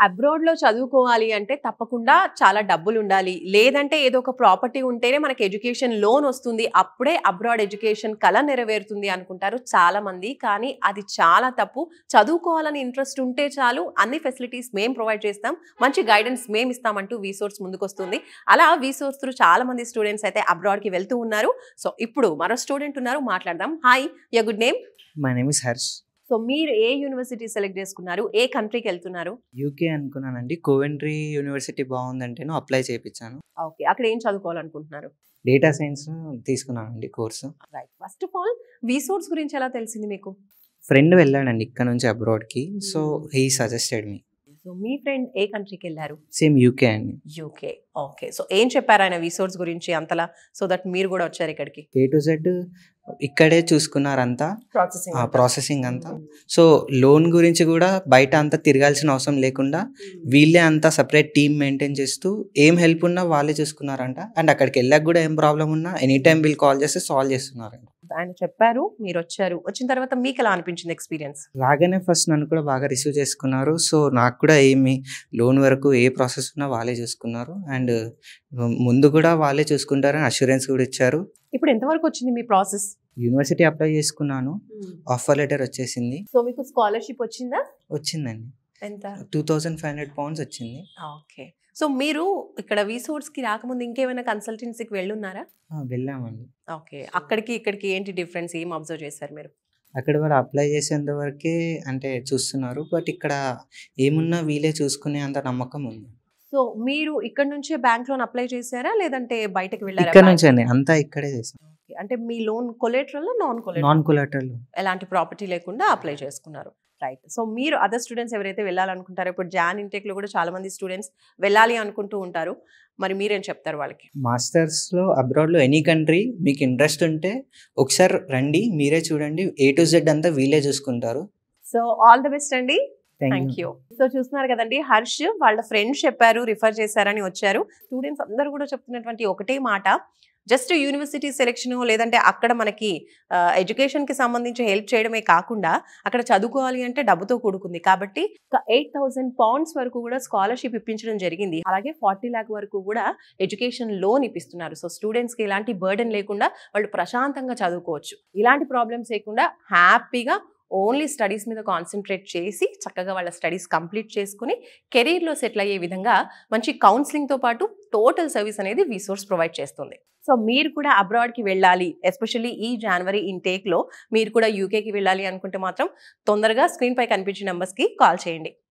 అబ్రాడ్‌లో చదువుకోవాలి అంటే తప్పకుండా చాలా డబ్బులుండాలి. లేదంటే ఏదో ఒక ప్రాపర్టీ ఉంటేనే మనకి ఎడ్యుకేషన్ లోన్ వస్తుంది. అప్పుడే అబ్రాడ్ ఎడ్యుకేషన్ కల నెరవేరుతుంది అనుకుంటారు చాలామంది. కానీ అది చాలా తప్పు. చదువుకోవాలని ఇంట్రెస్ట్ ఉంటే చాలు, అన్ని ఫెసిలిటీస్ మేము ప్రొవైడ్ చేస్తాం. మంచి గైడెన్స్ మేము ఇస్తామంటూ వీసోర్స్ ముందుకొస్తుంది. అలా వీసోర్స్ త్రూ చాలా మంది స్టూడెంట్స్ అయితే అబ్రాడ్‌కి వెళ్తూ ఉన్నారు. సో ఇప్పుడు మరో స్టూడెంట్ ఉన్నారు, మాట్లాడదాం. Hi, your good name? My name is Harsh. So మీరు ఏ యూనివర్సిటీ సెలెక్ట్ చేసుకున్నారు? ఏ కంట్రీకి వెళ్తున్నారు? యూకే అనుకున్నానండి. కోవెంట్రీ యూనివర్సిటీ బాగుందంటేను అప్లై చేపించాను. ఓకే, అక్కడ ఏం చదువుకోవాలనుకుంటున్నారు? డేటా సైన్స్ తీసుకున్నానండి course. Right. First of all వీసోర్స్ గురించి ఎలా తెలిసింది మీకు? ఫ్రెండ్ వెళ్ళాడండి ఇక్కడ నుంచి అబ్రాడ్కి. So he suggested me. So మీ ఫ్రెండ్ ఏ కంట్రీకి వెళ్ళారు? సేమ్ యూకే అండి. యూకే. ఓకే. సో ఏం చెప్పారు ఆయన వీసోర్స్ గురించి అంతలా, సో దట్ మీరు కూడా వచ్చారు ఇక్కడికి? ఏ టు జెడ్ ఇక్కడే చూసుకున్నారంతా, ప్రాసెసింగ్ అంతా. సో లోన్ గురించి కూడా బయట అంతా తిరగాల్సిన అవసరం లేకుండా వీళ్ళే అంతా సపరేట్ టీమ్ మెయింటైన్ చేస్తూ ఏం హెల్ప్ ఉన్నా వాళ్ళే చూసుకున్నారంట. అండ్ అక్కడికి వెళ్ళాక కూడా ఏం ప్రాబ్లం ఉన్నా ఎనీ టైం వీళ్ళు కాల్ చేస్తే సాల్వ్ చేస్తున్నారంట. ఆయన చెప్పారు, మీరు వచ్చారు. వచ్చిన తర్వాత మీకు ఎలా అనిపించింది ఎక్స్పీరియన్స్? రాగానే ఫస్ట్ నన్ను కూడా బాగా రిసీవ్ చేసుకున్నారు. సో నాకు కూడా ఏమి లోన్ వరకు ఏ ప్రాసెస్ ఉన్నా వాళ్ళే చూసుకున్నారు. అండ్ ముందు కూడా వాళ్ళే చూసుకుంటారని అష్యూరెన్స్ కూడా ఇచ్చారు. ఇప్పుడు ఎంతవరకు వచ్చింది మీ ప్రాసెస్? యూనివర్సిటీ అప్లై చేసుకున్నాను, ఆఫర్ లెటర్ వచ్చేసింది. సో మీకు స్కాలర్షిప్ వచ్చిందా? వచ్చిందండి. ఎంత? 2500 pounds వచ్చింది. ఓకే. సో మీరు ఇక్కడ వీసోర్స్కి రాకముందు ఇంకేమైనా కన్సల్టెన్సీకి వెళ్ళున్నారా? వెళ్ళామండి. ఓకే. అక్కడికి ఇక్కడికి ఏంటి డిఫరెన్స్, ఏం అబ్జర్వ్ చేశారు మీరు? అక్కడ వారు అప్లై చేసేంత వరకే అంటే చూస్తున్నారు. బట్ ఇక్కడ ఏమున్నా వీళ్ళే చూసుకునే అంత నమ్మకం ఉంది. సో మీరు ఇక్కడ నుంచే బ్యాంక్ లోన్ అప్లై చేశారా, లేదంటే బయటకు వెళ్ళారా? ఇక్కడ నుంచి అండి, అంతా ఇక్కడే చేసాం. అంటే మీ loan collateral, non non collateral, ఎలాంటి ప్రాపర్టీ లేకుండా అప్లై చేసుకున్నారు. రైట్. సో మీరు అదర్ స్టూడెంట్స్ ఎవరైతే వెళ్ళాలనుకుంటారో, ఇప్పుడు జాన్ ఇంటెక్ లో కూడా చాలా మంది స్టూడెంట్స్ వెళ్ళాలి అనుకుంటూ ఉంటారు, మరి మీరేం చెప్తారు వాళ్ళకి? మాస్టర్స్లో అబ్రాడ్లో ఎనీ కంట్రీ మీకు ఇంట్రెస్ట్ ఉంటే ఒకసారి రండి, మీరే చూడండి. ఏ టు జెడ్ అంతా వీళ్ళే చూసుకుంటారు. సో ఆల్ ది బెస్ట్ అండి. Thank you. సో చూస్తున్నారు కదండి, హర్ష్ వాళ్ళ ఫ్రెండ్స్ చెప్పారు, రిఫర్ చేశారని వచ్చారు. స్టూడెంట్స్ అందరూ కూడా చెప్తున్నటువంటి ఒకటే మాట, జస్ట్ యూనివర్సిటీ సెలెక్షన్ లేదంటే అక్కడ మనకి ఎడ్యుకేషన్కి సంబంధించి హెల్ప్ చేయడమే కాకుండా అక్కడ చదువుకోవాలి అంటే డబ్బుతో కూడుకుంది. కాబట్టి 8,000 pounds వరకు కూడా స్కాలర్షిప్ ఇప్పించడం జరిగింది. అలాగే 40 lakh వరకు కూడా ఎడ్యుకేషన్ లోన్ ఇప్పిస్తున్నారు. సో స్టూడెంట్స్కి ఎలాంటి బర్డెన్ లేకుండా వాళ్ళు ప్రశాంతంగా చదువుకోవచ్చు. ఇలాంటి ప్రాబ్లమ్స్ లేకుండా హ్యాపీగా ఓన్లీ స్టడీస్ మీద కాన్సన్ట్రేట్ చేసి చక్కగా వాళ్ళ స్టడీస్ కంప్లీట్ చేసుకుని కెరీర్లో సెటిల్ అయ్యే విధంగా మంచి కౌన్సిలింగ్తో పాటు టోటల్ సర్వీస్ అనేది వీసోర్స్ ప్రొవైడ్ చేస్తుంది. సో మీరు కూడా అబ్రాడ్కి వెళ్ళాలి, ఎస్పెషల్లీ ఈ జనవరి ఇంటేక్లో మీరు కూడా యూకేకి వెళ్ళాలి అనుకుంటే మాత్రం తొందరగా స్క్రీన్ పై కనిపించే నెంబర్స్కి కాల్ చేయండి.